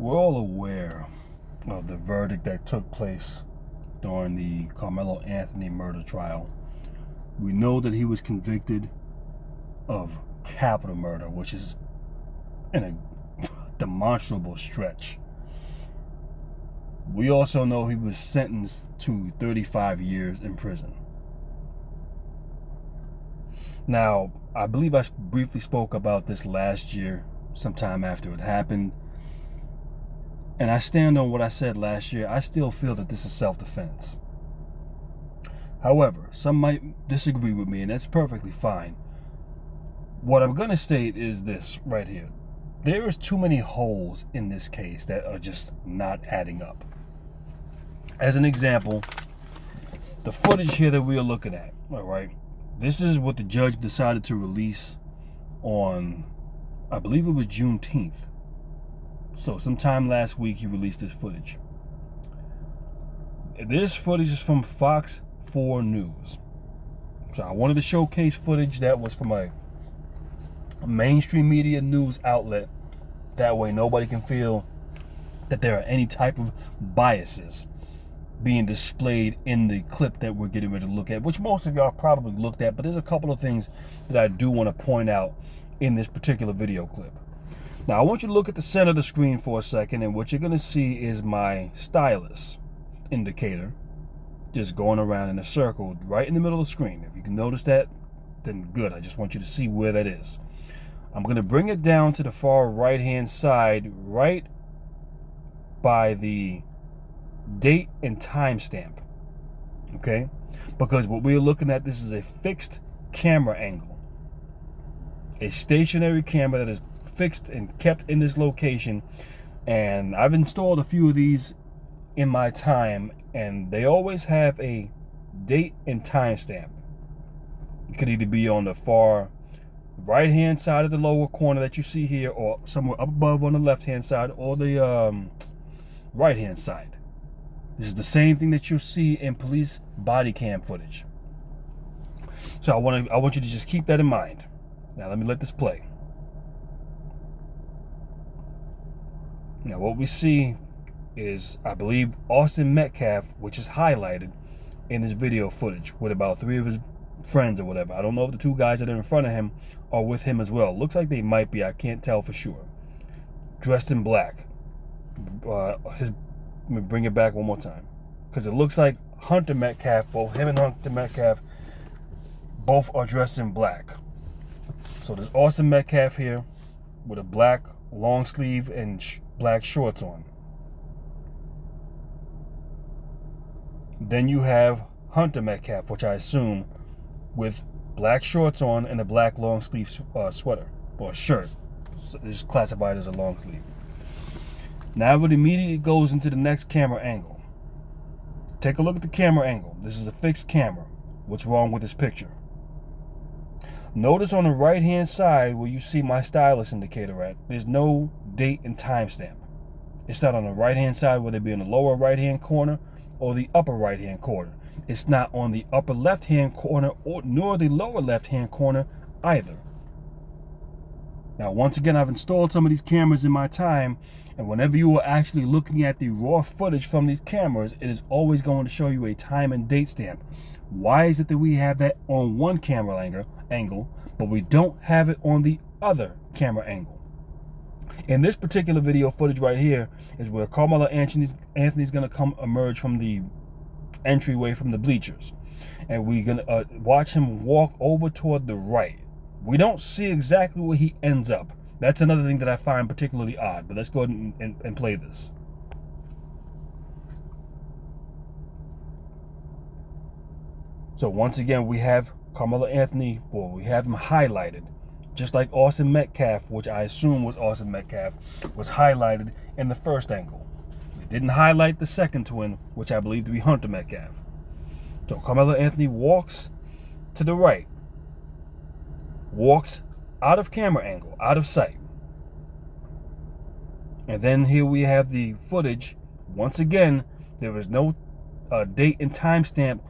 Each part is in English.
We're all aware of the verdict that took place during the Karmelo Anthony murder trial. We know that he was convicted of capital murder, which is in a demonstrable stretch. We also know he was sentenced to 35 years in prison. Now, I believe I briefly spoke about this last year, sometime after it happened. And I stand on what I said last year. I still feel that this is self-defense. However, some might disagree with me, and that's perfectly fine. What I'm going to state is this right here. There is too many holes in this case that are just not adding up. As an example, the footage here that we are looking at, all right, this is what the judge decided to release on, I believe it was Juneteenth. So sometime last week he released this footage. This footage is from Fox 4 News. So I wanted to showcase footage that was from a mainstream media news outlet. That way nobody can feel that there are any type of biases being displayed in the clip that we're getting ready to look at, which most of y'all probably looked at, but there's a couple of things that I do want to point out in this particular video clip. Now, I want you to look at the center of the screen for a second, and what you're going to see is my stylus indicator just going around in a circle right in the middle of the screen. If you can notice that, then good. I just want you to see where that is. I'm going to bring it down to the far right-hand side, right by the date and timestamp, okay? Because what we're looking at, this is a fixed camera angle, a stationary camera that is fixed and kept in this location. And I've installed a few of these in my time, and they always have a date and timestamp. It could either be on the far right hand side of the lower corner that you see here, or somewhere up above on the left hand side, or the right hand side. This is the same thing that you'll see in police body cam footage. So I want you to just keep that in mind. Now let this play. Now what we see is, I believe, Austin Metcalf, which is highlighted in this video footage with about 3 of his friends or whatever. I don't know if the 2 guys that are in front of him are with him as well. Looks like they might be. I can't tell for sure. Dressed in black. Let me bring it back one more time, because it looks like Hunter Metcalf, both him and Hunter Metcalf, both are dressed in black. So there's Austin Metcalf here with a black long sleeve and black shorts on. Then you have Hunter Metcalf, which I assume with black shorts on and a black long sleeve sweater or shirt. So this is classified as a long sleeve. Now it immediately goes into the next camera angle. Take a look at the camera angle. This is a fixed camera. What's wrong with this picture? Notice on the right hand side where you see my stylus indicator at, there's no date and timestamp. It's not on the right hand side, whether it be in the lower right hand corner or the upper right hand corner. It's not on the upper left hand corner nor the lower left hand corner either. Now, once again, I've installed some of these cameras in my time, and whenever you are actually looking at the raw footage from these cameras, it is always going to show you a time and date stamp. Why is it that we have that on one camera angle, but we don't have it on the other camera angle? In this particular video footage right here is where Karmelo Anthony's going to emerge from the entryway from the bleachers, and we're going to watch him walk over toward the right. We don't see exactly where he ends up. That's another thing that I find particularly odd, but let's go ahead and play this. So once again, we have Karmelo Anthony, well, we have him highlighted, just like Austin Metcalf, which I assume was Austin Metcalf, was highlighted in the first angle. It didn't highlight the second twin, which I believe to be Hunter Metcalf. So Karmelo Anthony walks to the right, walks out of camera angle, out of sight. And then here we have the footage. Once again, there is no date and timestamp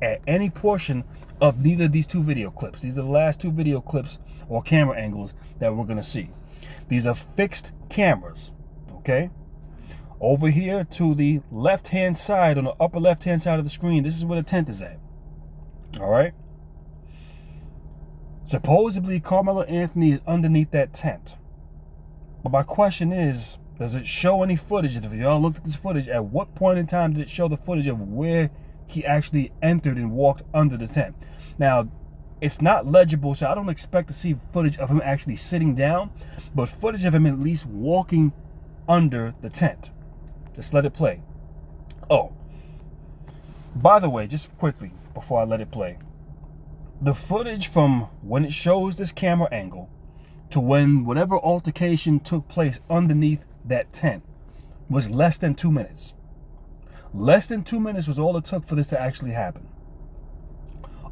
at any portion of neither of these 2 video clips. These are the last 2 video clips or camera angles that we're going to see. These are fixed cameras, okay? Over here to the left-hand side, on the upper left-hand side of the screen, this is where the tent is at. All right? Supposedly, Karmelo Anthony is underneath that tent. But my question is, does it show any footage? If y'all looked at this footage, at what point in time did it show the footage of where he actually entered and walked under the tent? Now, it's not legible, so I don't expect to see footage of him actually sitting down, but footage of him at least walking under the tent. Just let it play. Oh, by the way, just quickly before I let it play, the footage from when it shows this camera angle to when whatever altercation took place underneath that tent was less than 2 minutes. Less than 2 minutes was all it took for this to actually happen.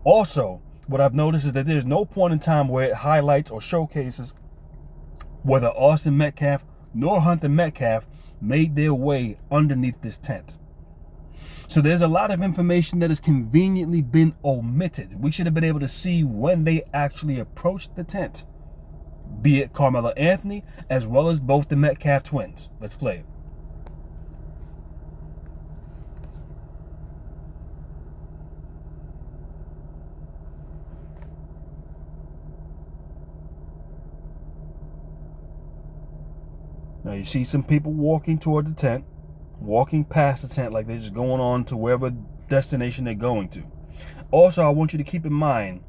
Also, what I've noticed is that there's no point in time where it highlights or showcases whether Austin Metcalf nor Hunter Metcalf made their way underneath this tent. So there's a lot of information that has conveniently been omitted. We should have been able to see when they actually approached the tent, be it Karmelo Anthony as well as both the Metcalf twins. Let's play it. Now you see some people walking toward the tent, walking past the tent like they're just going on to wherever destination they're going to. Also, I want you to keep in mind,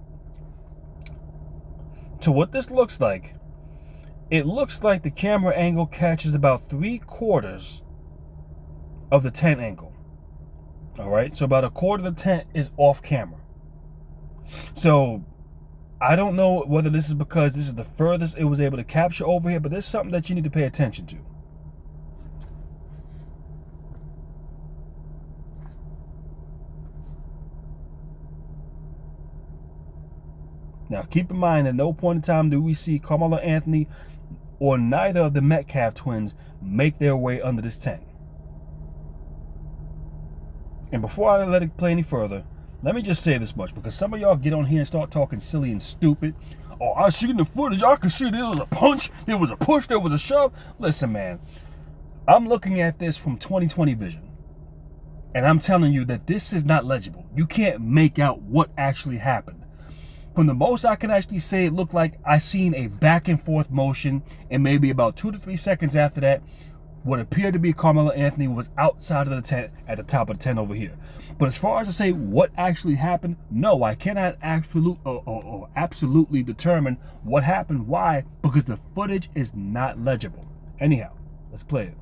to what this looks like, it looks like the camera angle catches about 3/4 of the tent angle. All right, so about 1/4 of the tent is off camera. So I don't know whether this is because this is the furthest it was able to capture over here, but there's something that you need to pay attention to. Now, keep in mind, at no point in time do we see Karmelo Anthony or neither of the Metcalf twins make their way under this tent. And before I let it play any further, let me just say this much, because some of y'all get on here and start talking silly and stupid. Oh, I seen the footage. I could see there was a punch, there was a push, there was a shove. Listen, man, I'm looking at this from 20/20 vision. And I'm telling you that this is not legible. You can't make out what actually happened. From the most I can actually say, it looked like I seen a back and forth motion, and maybe about 2 to 3 seconds after that, what appeared to be Karmelo Anthony was outside of the tent at the top of the tent over here. But as far as to say what actually happened, no, I cannot absolutely determine what happened. Why? Because the footage is not legible. Anyhow, let's play it.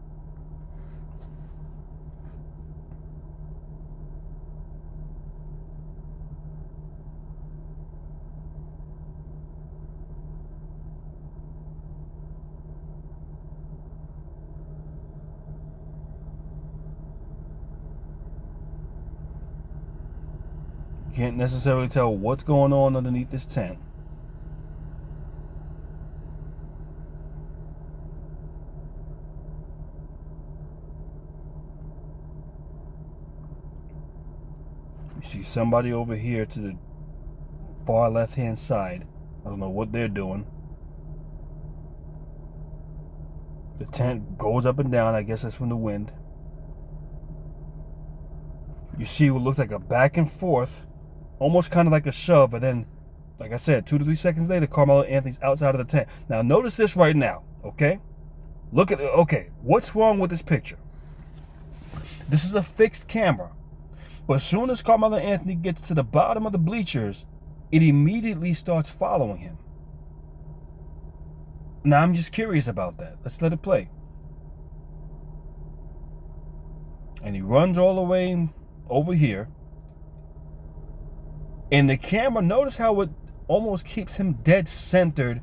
Can't necessarily tell what's going on underneath this tent. You see somebody over here to the far left-hand side. I don't know what they're doing. The tent goes up and down. I guess that's from the wind. You see what looks like a back and forth, almost kind of like a shove, and then, like I said, 2 to 3 seconds later, Karmelo Anthony's outside of the tent. Now, notice this right now, okay? Look at it. Okay, what's wrong with this picture? This is a fixed camera, but as soon as Karmelo Anthony gets to the bottom of the bleachers, it immediately starts following him. Now, I'm just curious about that. Let's let it play. And he runs all the way over here. And the camera, notice how it almost keeps him dead centered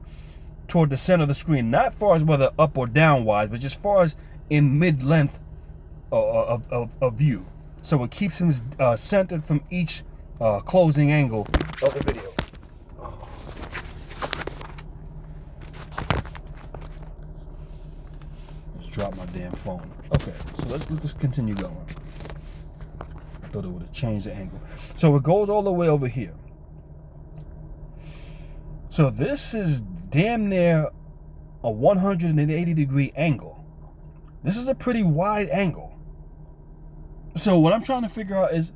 toward the center of the screen. Not far as whether up or down wise, but just far as in mid-length of view. So it keeps him centered from each closing angle of the video. Just dropped my damn phone. Okay, so let's just continue going. I thought it would have changed the angle. So it goes all the way over here. So this is damn near a 180-degree angle. This is a pretty wide angle. So what I'm trying to figure out is,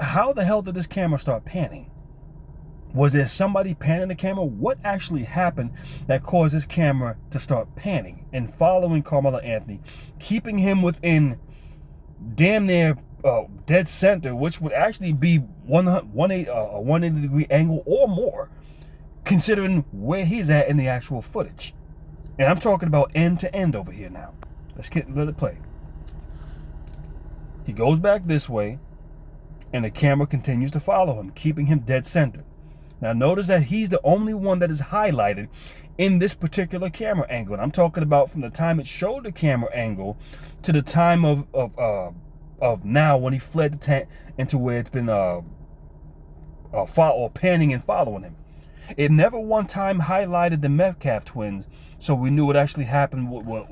how the hell did this camera start panning? Was there somebody panning the camera? What actually happened that caused this camera to start panning and following Karmelo Anthony, keeping him within damn near dead center, which would actually be a 180 degree angle or more, considering where he's at in the actual footage. And I'm talking about end to end over here now. Let it play. He goes back this way, and the camera continues to follow him, keeping him dead center. Now notice that he's the only one that is highlighted in this particular camera angle. And I'm talking about from the time it showed the camera angle to the time of now when he fled the tent into where it's been panning and following him. It never one time highlighted the Metcalf twins, so we knew what actually happened,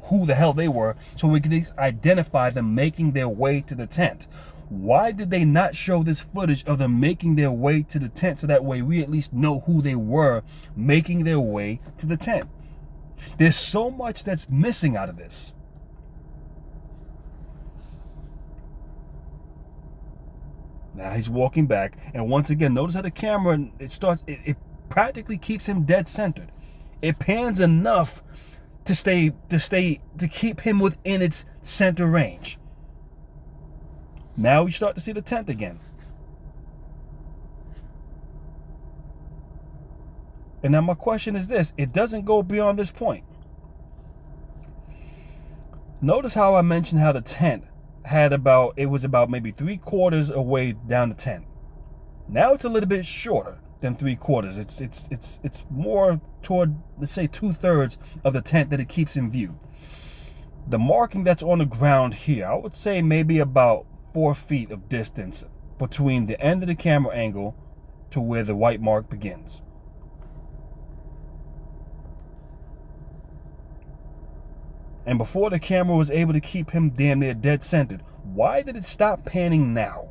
who the hell they were, so we could identify them making their way to the tent. Why did they not show this footage of them making their way to the tent, so that way we at least know who they were making their way to the tent? There's so much that's missing out of this. Now he's walking back, and once again, notice how the camera, it practically keeps him dead centered. It pans enough to keep him within its center range. Now we start to see the tent again. And now my question is this, it doesn't go beyond this point. Notice how I mentioned how the tent was about maybe 3/4 away down the tent. Now it's a little bit shorter than 3/4. It's more toward, let's say, 2/3 of the tent that it keeps in view. The marking that's on the ground here, I would say maybe about 4 feet of distance between the end of the camera angle to where the white mark begins. And before the camera was able to keep him damn near dead centered, why did it stop panning now?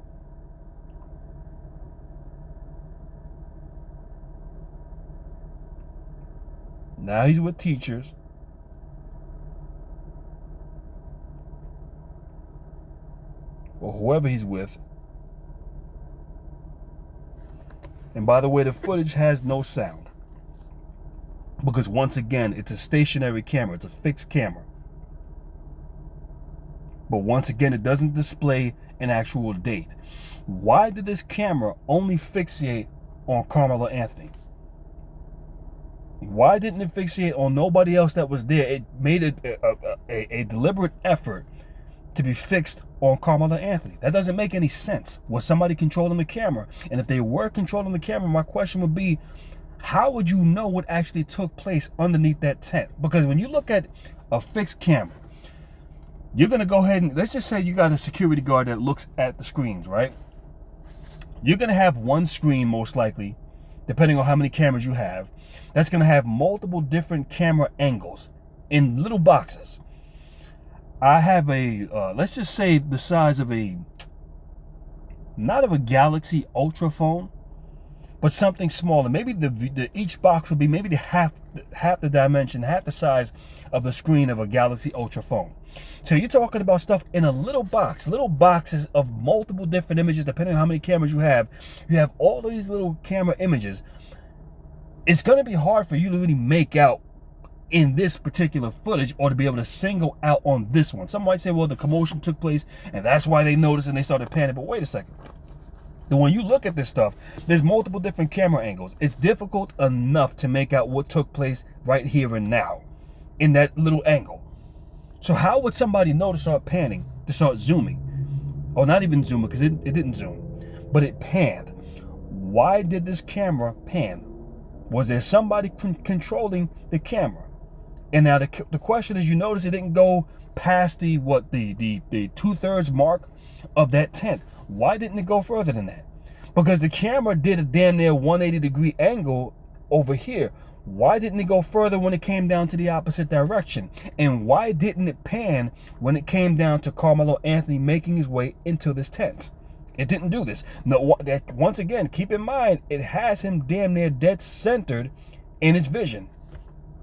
Now he's with teachers. Or whoever he's with. And by the way, the footage has no sound. Because once again, it's a stationary camera. It's a fixed camera. But once again, it doesn't display an actual date. Why did this camera only fixate on Karmelo Anthony? Why didn't it fixate on nobody else that was there? It made a deliberate effort to be fixed on Karmelo Anthony. That doesn't make any sense. Was somebody controlling the camera? And if they were controlling the camera, my question would be, how would you know what actually took place underneath that tent? Because when you look at a fixed camera, you're going to go ahead and, let's just say you got a security guard that looks at the screens, right? You're going to have one screen, most likely, depending on how many cameras you have, that's going to have multiple different camera angles in little boxes. I have let's just say the size of not of a Galaxy Ultra phone, but something smaller. Maybe each box would be maybe half the dimension, half the size of the screen of a Galaxy Ultra phone. So you're talking about stuff in a little boxes of multiple different images, depending on how many cameras you have. You have all of these little camera images. It's going to be hard for you to really make out in this particular footage, or to be able to single out on this one. Some might say, well, the commotion took place and that's why they noticed and they started panicking. But wait a second. Then when you look at this stuff, there's multiple different camera angles. It's difficult enough to make out what took place right here and now in that little angle. So how would somebody know to start panning, to start zooming? Or not even zooming, because it didn't zoom, but it panned. Why did this camera pan? Was there somebody controlling the camera? And now the question is, you notice it didn't go past the 2/3 mark of that tent. Why didn't it go further than that? Because the camera did a damn near 180 degree angle over here. Why didn't it go further when it came down to the opposite direction? And why didn't it pan when it came down to Karmelo Anthony making his way into this tent? It didn't do this. No, once again, keep in mind, it has him damn near dead centered in its vision.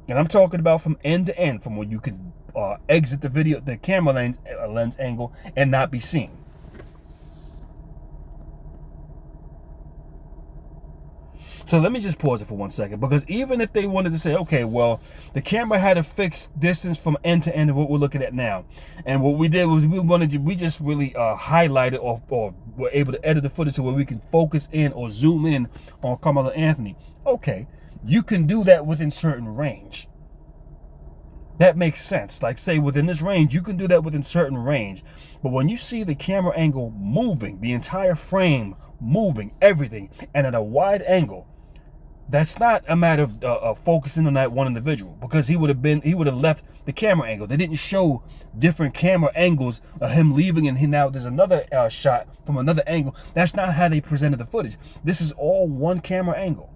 And I'm talking about from end to end, from where you can exit the camera lens angle and not be seen. So let me just pause it for 1 second, because even if they wanted to say, okay, well, the camera had a fixed distance from end to end of what we're looking at now, and what we did was we just really highlighted or were able to edit the footage to where we can focus in or zoom in on Karmelo Anthony. Okay, you can do that within certain range. That makes sense. Like, say, within this range, you can do that within certain range. But when you see the camera angle moving, the entire frame moving, everything, and at a wide angle, that's not a matter of focusing on that one individual, because he would have left the camera angle. They didn't show different camera angles of him leaving, and now there's another shot from another angle. That's not how they presented the footage. This is all one camera angle.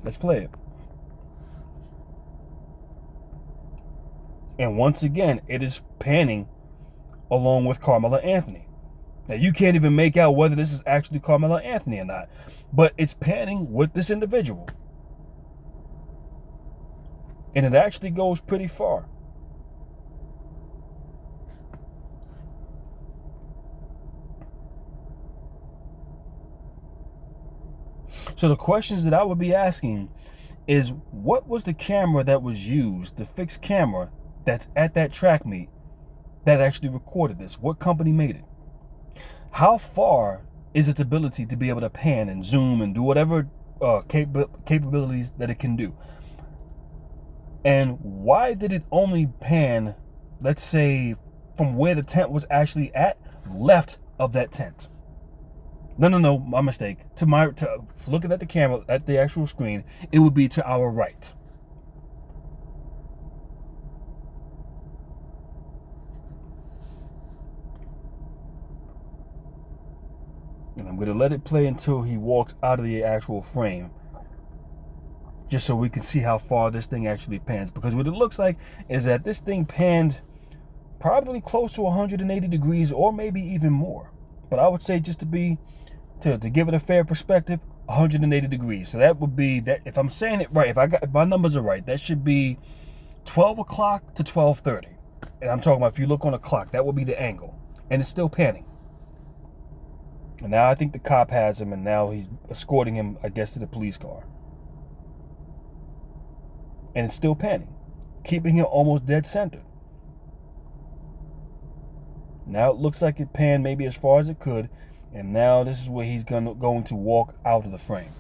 Let's play it. And once again, it is panning along with Karmelo Anthony. Now, you can't even make out whether this is actually Karmelo Anthony or not, but it's panning with this individual. And it actually goes pretty far. So the questions that I would be asking is, what was the camera that was used, the fixed camera that's at that track meet that actually recorded this? What company made it? How far is its ability to be able to pan and zoom and do whatever capabilities that it can do? And why did it only pan, let's say, from where the tent was actually at, left of that tent? No, my mistake. To looking at the camera, at the actual screen, it would be to our right. And I'm going to let it play until he walks out of the actual frame, just so we can see how far this thing actually pans. Because what it looks like is that this thing panned probably close to 180 degrees, or maybe even more. But I would say, just to give it a fair perspective, 180 degrees. So that would be that. If I'm saying it right, if my numbers are right, that should be 12 o'clock to 12:30. And I'm talking about, if you look on a clock, that would be the angle, and it's still panning. And now I think the cop has him, and now he's escorting him, I guess, to the police car. And it's still panning, keeping him almost dead centered. Now it looks like it panned maybe as far as it could, and now this is where he's going to walk out of the frame.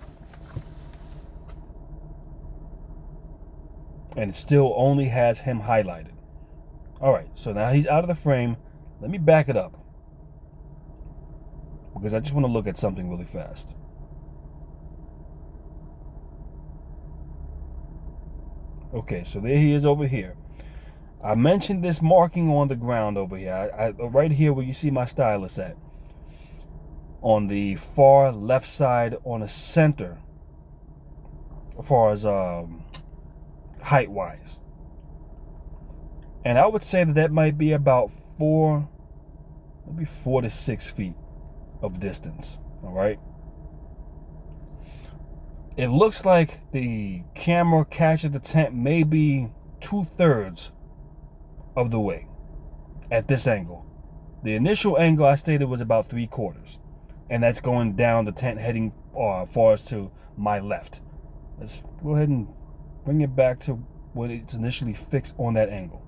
And it still only has him highlighted. All right, so now he's out of the frame. Let me back it up, because I just want to look at something really fast. Okay, so there he is over here. I mentioned this marking on the ground over here. Right here where you see my stylus at. On the far left side, on the center, as far as height-wise. And I would say that might be about maybe 4 to 6 feet of distance. All right. It looks like the camera catches the tent maybe 2/3 of the way at this angle. The initial angle I stated was about 3/4, and that's going down the tent, heading far as to my left. Let's go ahead and bring it back to when it's initially fixed on that angle.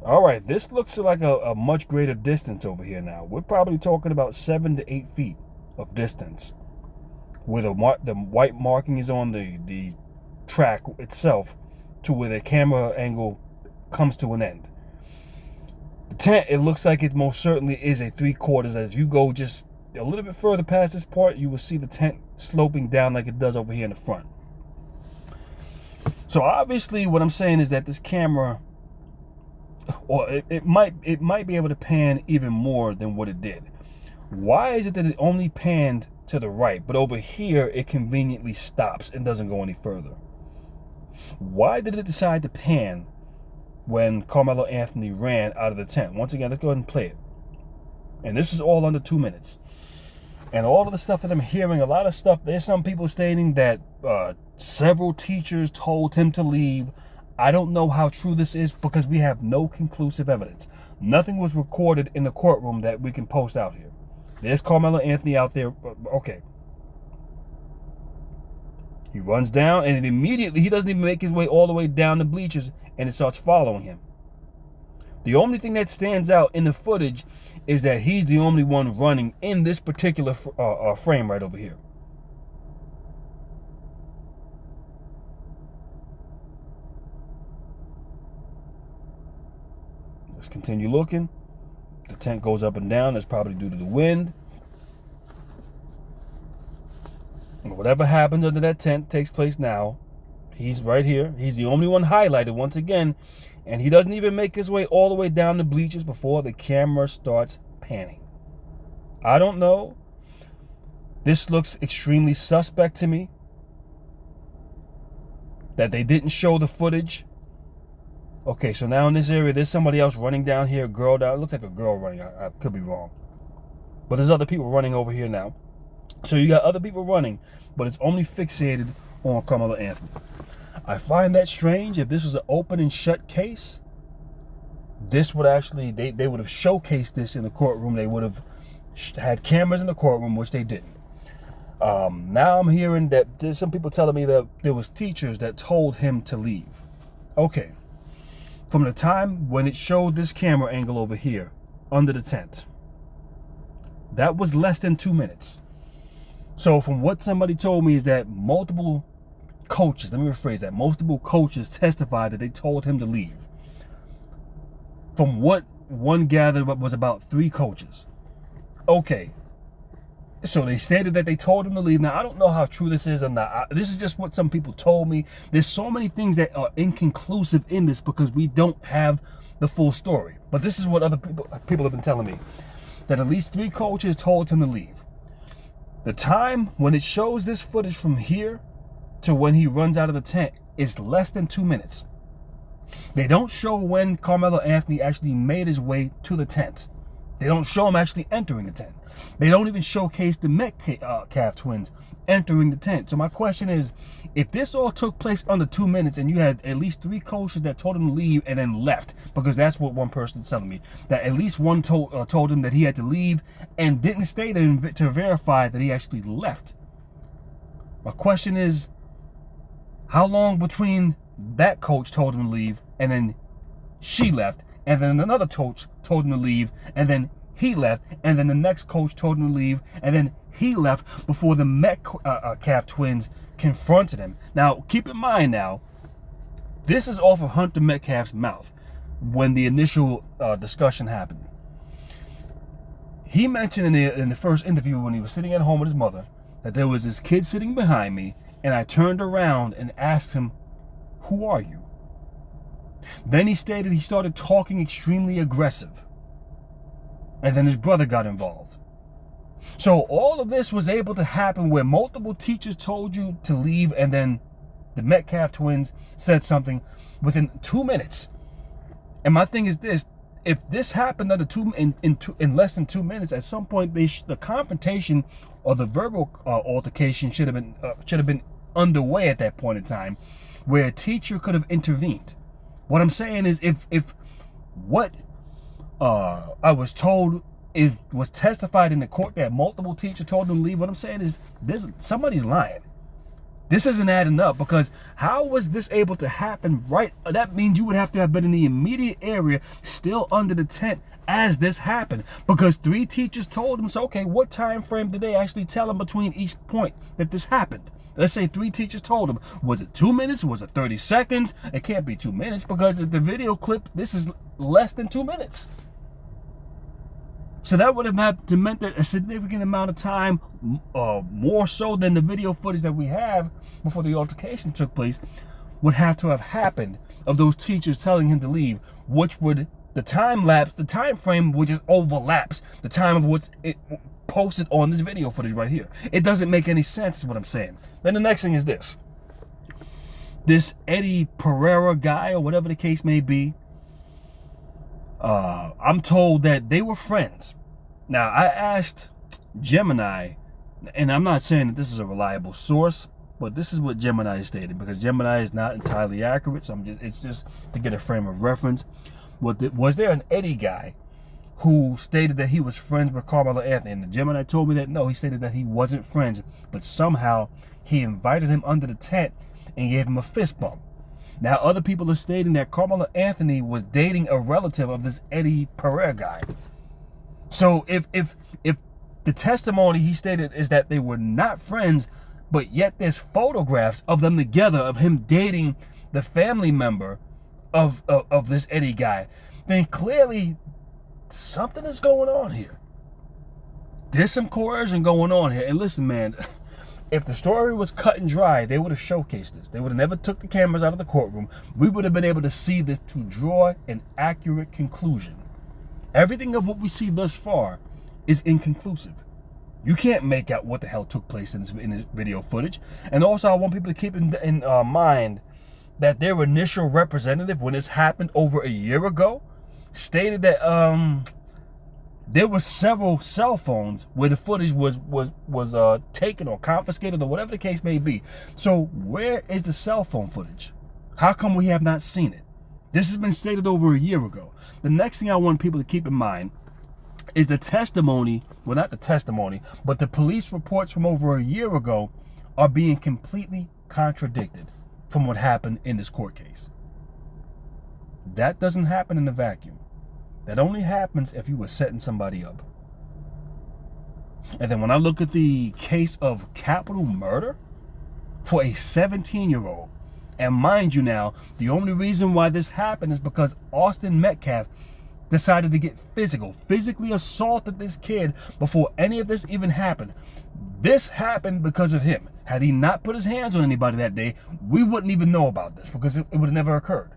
All right, this looks like a much greater distance over here now. We're probably talking about 7 to 8 feet of distance, where the white marking is on the track itself to where the camera angle comes to an end. The tent, it looks like it most certainly is a 3/4. As you go just a little bit further past this part, you will see the tent sloping down like it does over here in the front. So obviously what I'm saying is that this camera, or it might be able to pan even more than what it did. Why is it that it only panned to the right, but over here it conveniently stops and doesn't go any further? Why did it decide to pan when Karmelo Anthony ran out of the tent? Once again, let's go ahead and play it. And this is all under 2 minutes. And all of the stuff that I'm hearing, a lot of stuff, there's some people stating that several teachers told him to leave. I don't know how true this is because we have no conclusive evidence. Nothing was recorded in the courtroom that we can post out here. There's Karmelo Anthony out there. Okay. He runs down and immediately, he doesn't even make his way all the way down the bleachers, and it starts following him. The only thing that stands out in the footage is that he's the only one running in this particular frame right over here. Let's continue looking. The tent goes up and down. That's probably due to the wind. And whatever happened under that tent takes place now. He's right here. He's the only one highlighted once again. And he doesn't even make his way all the way down the bleachers before the camera starts panning. I don't know. This looks extremely suspect to me. That they didn't show the footage. Okay, so now in this area, there's somebody else running down here. A girl down. It looks like a girl running. I could be wrong. But there's other people running over here now. So you got other people running, but it's only fixated on Karmelo Anthony. I find that strange. If this was an open and shut case, this would actually, they would have showcased this in the courtroom. They would have had cameras in the courtroom, which they didn't. Now I'm hearing that there's some people telling me that there was teachers that told him to leave. Okay. From the time when it showed this camera angle over here, under the tent, that was less than 2 minutes. So from what somebody told me is that multiple coaches, let me rephrase that, multiple coaches testified that they told him to leave. From what one gathered was about 3 coaches. Okay. So they stated that they told him to leave. Now, I don't know how true this is or not. This is just what some people told me. There's so many things that are inconclusive in this because we don't have the full story. But this is what other people have been telling me. That at least 3 coaches told him to leave. The time when it shows this footage from here to when he runs out of the tent is less than 2 minutes. They don't show when Karmelo Anthony actually made his way to the tent. They don't show him actually entering the tent. They don't even showcase the Metcalf twins entering the tent. So my question is, if this all took place under 2 minutes and you had at least 3 coaches that told him to leave and then left, because that's what one person's telling me, that at least one told him that he had to leave and didn't stay there to verify that he actually left. My question is, how long between that coach told him to leave and then she left, and then another coach told him to leave, and then he left, and then the next coach told him to leave, and then he left before the Metcalf twins confronted him? Now, keep in mind now, this is off of Hunter Metcalf's mouth when the initial discussion happened. He mentioned in the first interview when he was sitting at home with his mother that there was this kid sitting behind me, and I turned around and asked him, "Who are you?" Then he stated he started talking extremely aggressive. And then his brother got involved. So all of this was able to happen where multiple teachers told you to leave, and then the Metcalf twins said something within 2 minutes. And my thing is this: if this happened under in less than 2 minutes, at some point the confrontation or the verbal altercation should have been underway at that point in time, where a teacher could have intervened. What I'm saying is, if what I was told was testified in the court that multiple teachers told them to leave, what I'm saying is somebody's lying. This isn't adding up, because how was this able to happen right? That means you would have to have been in the immediate area, still under the tent as this happened, because 3 teachers told him. So, okay, what time frame did they actually tell him between each point that this happened? Let's say 3 teachers told him. Was it 2 minutes? Was it 30 seconds? It can't be 2 minutes, because the video clip, this is less than 2 minutes. So that would have meant that a significant amount of time, more so than the video footage that we have before the altercation took place, would have to have happened of those teachers telling him to leave, which would, the time frame would just overlaps the time of what's posted on this video footage right here. It doesn't make any sense, is what I'm saying. Then the next thing is this. This Eddie Pereira guy, or whatever the case may be, I'm told that they were friends. Now, I asked Gemini And I'm not saying that this is a reliable source, but this is what Gemini stated, because Gemini is not entirely accurate. So it's just to get a frame of reference. Was there an Eddie guy who stated that he was friends with Karmelo Anthony? And the Gemini told me that no, he stated that he wasn't friends, but somehow he invited him under the tent and gave him a fist bump. Now other people are stating that Karmelo Anthony was dating a relative of this Eddie Pereira guy. So if the testimony he stated is that they were not friends, but yet there's photographs of them together, of him dating the family member of this Eddie guy, then clearly something is going on here. There's some coercion going on here. And listen, man, if the story was cut and dry, they would have showcased this. They would have never took the cameras out of the courtroom. We would have been able to see this to draw an accurate conclusion. Everything of what we see thus far is inconclusive. You can't make out what the hell took place in this video footage. And also, I want people to keep in mind that their initial representative, when this happened over a year ago, stated that there were several cell phones where the footage was taken or confiscated or whatever the case may be. So where is the cell phone footage? How come we have not seen it? This has been stated over a year ago. The next thing I want people to keep in mind is the testimony, well, not the testimony, but the police reports from over a year ago are being completely contradicted from what happened in this court case. That doesn't happen in a vacuum. That only happens if you were setting somebody up. And then when I look at the case of capital murder for a 17-year-old, and mind you now, the only reason why this happened is because Austin Metcalf decided to get physically assaulted this kid before any of this even happened. This happened because of him. Had he not put his hands on anybody that day, we wouldn't even know about this, because it would have never occurred.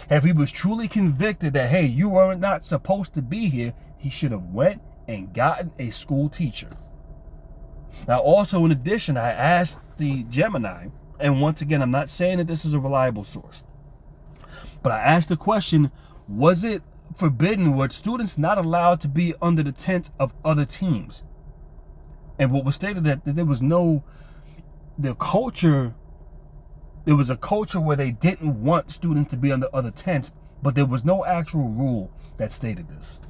If he was truly convicted that, hey, you were not supposed to be here, he should have went and gotten a school teacher. Now, also, in addition, I asked the Gemini, and once again, I'm not saying that this is a reliable source, but I asked the question, was it forbidden, were students not allowed to be under the tent of other teams? And what was stated that there was a culture where they didn't want students to be under other tents, but there was no actual rule that stated this.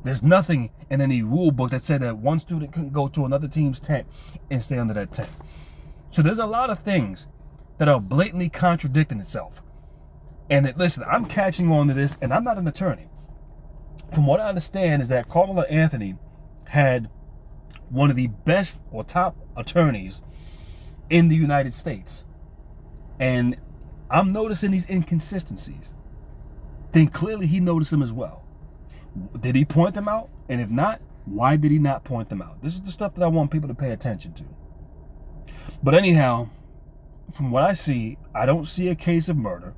There's nothing in any rule book that said that one student couldn't go to another team's tent and stay under that tent. So there's a lot of things that are blatantly contradicting itself. And listen, I'm catching on to this, and I'm not an attorney. From what I understand is that Karmelo Anthony had one of the best or top attorneys in the United States. And I'm noticing these inconsistencies. Then clearly he noticed them as well. Did he point them out? And if not, why did he not point them out? This is the stuff that I want people to pay attention to. But anyhow, from what I see, I don't see a case of murder.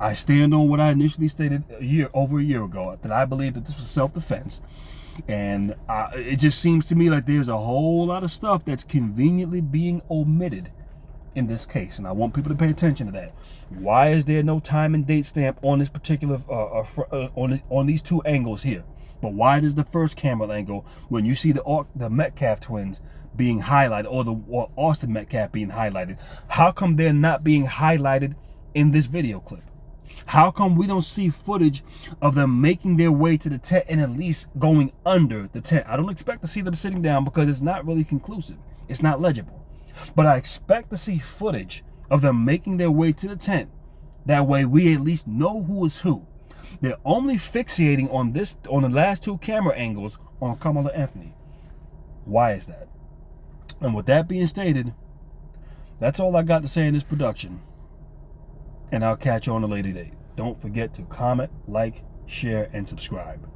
I stand on what I initially stated over a year ago, that I believe that this was self-defense. And it just seems to me like there's a whole lot of stuff that's conveniently being omitted in this case, and I want people to pay attention to that. Why is there no time and date stamp on this particular on these two angles here? But why does the first camera angle, when you see the Metcalf twins being highlighted, or Austin Metcalf being highlighted, how come they're not being highlighted in this video clip? How come we don't see footage of them making their way to the tent and at least going under the tent? I don't expect to see them sitting down because it's not really conclusive. It's not legible. But I expect to see footage of them making their way to the tent. That way we at least know who is who. They're only fixating on the last two camera angles on Karmelo Anthony. Why is that? And with that being stated, that's all I got to say in this production. And I'll catch you on a later date. Don't forget to comment, like, share, and subscribe.